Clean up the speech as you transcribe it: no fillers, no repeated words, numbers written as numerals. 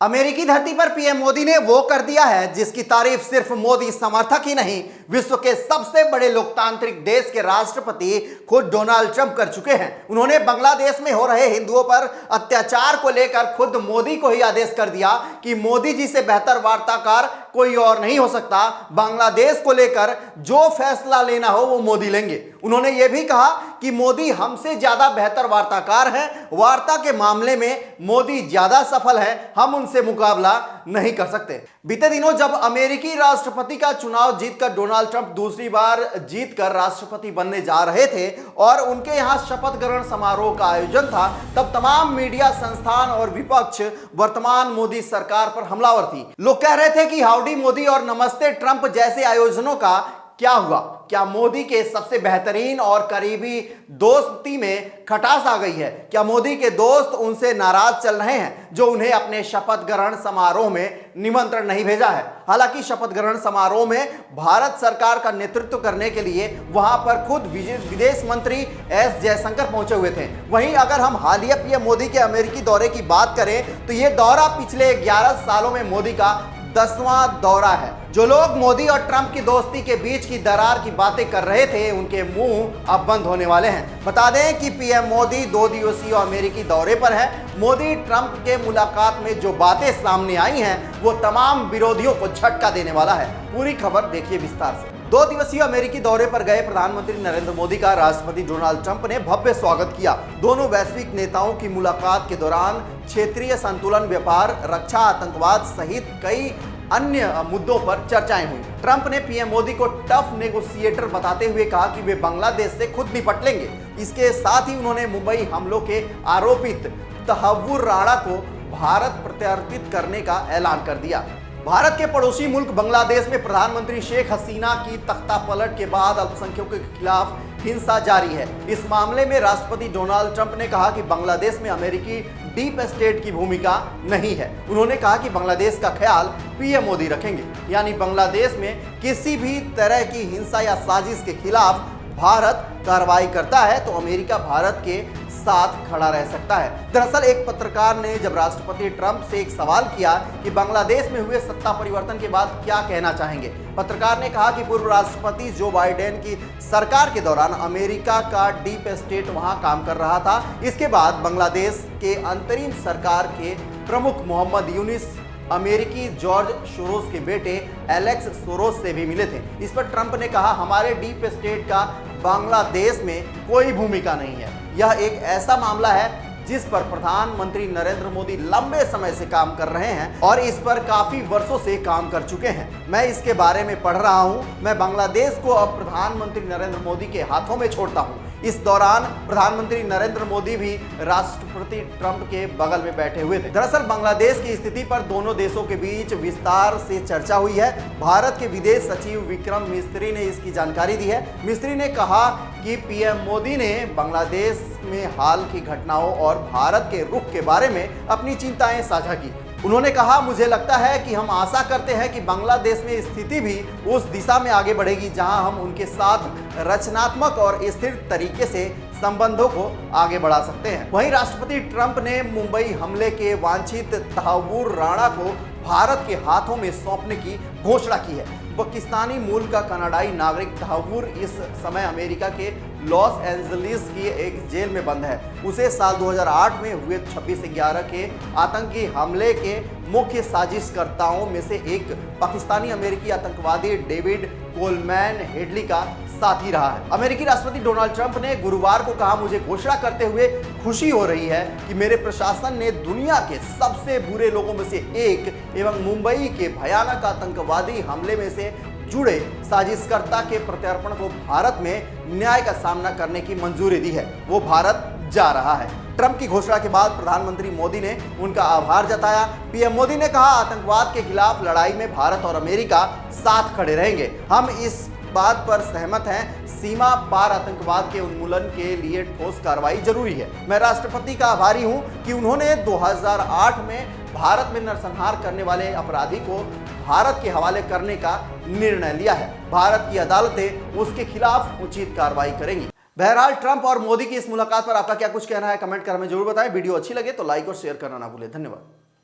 अमेरिकी धरती पर पीएम मोदी ने वो कर दिया है जिसकी तारीफ सिर्फ मोदी समर्थक ही नहीं, विश्व के सबसे बड़े लोकतांत्रिक देश के राष्ट्रपति खुद डोनाल्ड ट्रंप कर चुके हैं। उन्होंने बांग्लादेश में हो रहे हिंदुओं पर अत्याचार को लेकर खुद मोदी को ही आदेश कर दिया कि मोदी जी से बेहतर वार्ताकार कोई और नहीं हो सकता। बांग्लादेश को लेकर जो फैसला लेना हो वो मोदी लेंगे। उन्होंने ये भी कहा कि मोदी हमसे ज्यादा बेहतर वार्ताकार हैं, वार्ता के मामले में मोदी ज्यादा सफल है, हम उनसे मुकाबला नहीं कर सकते। बीते दिनों जब अमेरिकी राष्ट्रपति का चुनाव जीतकर डोनाल्ड ट्रंप दूसरी बार जीतकर राष्ट्रपति बनने जा रहे थे और उनके यहां शपथ ग्रहण समारोह का आयोजन था, तब तमाम मीडिया संस्थान और विपक्ष वर्तमान मोदी सरकार पर हमलावर थी। लोग कह रहे थे कि हाउडी मोदी और नमस्ते ट्रंप जैसे आयोजनों का क्या हुआ? क्या मोदी के सबसे बेहतरीन और करीबी दोस्ती में खटास आ गई है? क्या मोदी के दोस्त उनसे नाराज चल रहे हैं जो उन्हें अपने शपथ ग्रहण समारोह में निमंत्रण नहीं भेजा है? हालांकि शपथ ग्रहण समारोह में भारत सरकार का नेतृत्व करने के लिए वहां पर खुद विदेश मंत्री एस जयशंकर पहुंचे हुए थे। वहीं अगर हम हालिया पीएम मोदी के अमेरिकी दौरे की बात करें तो यह दौरा पिछले 11 सालों में मोदी का 10वां दौरा है। जो लोग मोदी और ट्रंप की दोस्ती के बीच की दरार की बातें कर रहे थे, उनके मुंह अब बंद होने वाले हैं। बता दें कि पीएम मोदी 2 दिवसीय अमेरिकी दौरे पर है। मोदी ट्रंप के मुलाकात में जो बातें सामने आई हैं, वो तमाम विरोधियों को झटका देने वाला है। पूरी खबर देखिए विस्तार से। 2 दिवसीय अमेरिकी दौरे पर गए प्रधानमंत्री नरेंद्र मोदी का राष्ट्रपति डोनाल्ड ट्रंप ने भव्य स्वागत किया। दोनों वैश्विक नेताओं की मुलाकात के दौरान क्षेत्रीय संतुलन, व्यापार, रक्षा, आतंकवाद सहित कई अन्य मुद्दों पर चर्चाएं हुई। ट्रंप ने पीएम मोदी को टफ नेगोशिएटर बताते हुए कहा कि वे बांग्लादेश से खुद निपट लेंगे। इसके साथ ही उन्होंने मुंबई हमलों के आरोपित तहव्वुर राणा को भारत प्रत्यार्पित करने का ऐलान कर दिया। भारत के पड़ोसी मुल्क बांग्लादेश में प्रधानमंत्री शेख हसीना की तख्तापलट के बाद अल्पसंख्यकों के खिलाफ हिंसा जारी है। इस मामले में राष्ट्रपति डोनाल्ड ट्रंप ने कहा कि बांग्लादेश में अमेरिकी डीप स्टेट की भूमिका नहीं है। उन्होंने कहा कि बांग्लादेश का ख्याल पीएम मोदी रखेंगे, यानी बांग्लादेश में किसी भी तरह की हिंसा या साजिश के खिलाफ भारत कार्रवाई करता है तो अमेरिका भारत के साथ खड़ा रह सकता है। दरअसल एक पत्रकार ने जब राष्ट्रपति ट्रंप से एक सवाल किया कि बांग्लादेश में हुए सत्ता परिवर्तन के बाद क्या कहना चाहेंगे, पत्रकार ने कहा कि पूर्व राष्ट्रपति जो बाइडेन की सरकार के दौरान अमेरिका का डीप स्टेट वहां काम कर रहा था। इसके बाद बांग्लादेश के अंतरिम सरकार के प्रमुख मोहम्मद यूनिस अमेरिकी जॉर्ज सोरोस के बेटे एलेक्स सोरोस से भी मिले थे। इस पर ट्रंप ने कहा, हमारे डीप स्टेट का बांग्लादेश में कोई भूमिका नहीं है। यह एक ऐसा मामला है जिस पर प्रधानमंत्री नरेंद्र मोदी लंबे समय से काम कर रहे हैं और इस पर काफी वर्षों से काम कर चुके हैं। मैं इसके बारे में पढ़ रहा हूं। मैं बांग्लादेश को अब प्रधानमंत्री नरेंद्र मोदी के हाथों में छोड़ता हूं। इस दौरान प्रधानमंत्री नरेंद्र मोदी भी राष्ट्रपति ट्रंप के बगल में बैठे हुए थे। दरअसल बांग्लादेश की स्थिति पर दोनों देशों के बीच विस्तार से चर्चा हुई है। भारत के विदेश सचिव विक्रम मिस्त्री ने इसकी जानकारी दी है। मिस्त्री ने कहा कि पीएम मोदी ने बांग्लादेश में हाल की घटनाओं और भारत के रुख के बारे में अपनी चिंताएं साझा की। उन्होंने कहा, मुझे लगता है कि हम आशा करते हैं कि बांग्लादेश में स्थिति भी उस दिशा में आगे बढ़ेगी जहां हम उनके साथ रचनात्मक और स्थिर तरीके से संबंधों को आगे बढ़ा सकते हैं। वहीं राष्ट्रपति ट्रंप ने मुंबई हमले के वांछित तहव्वुर राणा को भारत के हाथों में सौंपने की घोषणा की है। पाकिस्तानी मूल का कनाडाई नागरिक तहव्वुर इस समय अमेरिका के लॉस एंजलिस की एक जेल में बंद है। उसे साल 2008 में हुए 26/11 के आतंकी हमले के मुख्य साजिशकर्ताओं में से एक पाकिस्तानी अमेरिकी आतंकवादी डेविड कोलमैन हेडली का साथी रहा है। अमेरिकी राष्ट्रपति डोनाल्ड ट्रंप ने गुरुवार को कहा, मुझे घोषणा करते हुए खुशी हो रही है कि मेरे प्रशासन ने दुनिया के सबसे बुरे लोगों में से एक एवं मुंबई के भयानक आतंकवादी हमले में से जुड़े साजिशकर्ता के प्रत्यार्पण को भारत में न्याय का सामना करने की मंजूरी दी है। वो भारत जा रहा है। ट्रंप की घोषणा के बाद प्रधानमंत्री मोदी ने उनका आभार जताया। पीएम मोदी ने कहा, आतंकवाद के खिलाफ लड़ाई में भारत और अमेरिका साथ खड़े रहेंगे। हम इस बात पर सहमत हैं, सीमा पार आतंकवाद के उन्मूलन के लिए ठोस कार्रवाई जरूरी है। मैं राष्ट्रपति का आभारी हूं कि उन्होंने 2008 में भारत में नरसंहार करने वाले अपराधी को भारत के हवाले करने का निर्णय लिया है। भारत की अदालतें उसके खिलाफ उचित कार्रवाई करेंगी। बहरहाल ट्रंप और मोदी की इस मुलाकात पर आपका क्या कुछ कहना है, कमेंट कर हमें जरूर बताएं। वीडियो अच्छी लगे तो लाइक और शेयर करना ना भूलें। धन्यवाद।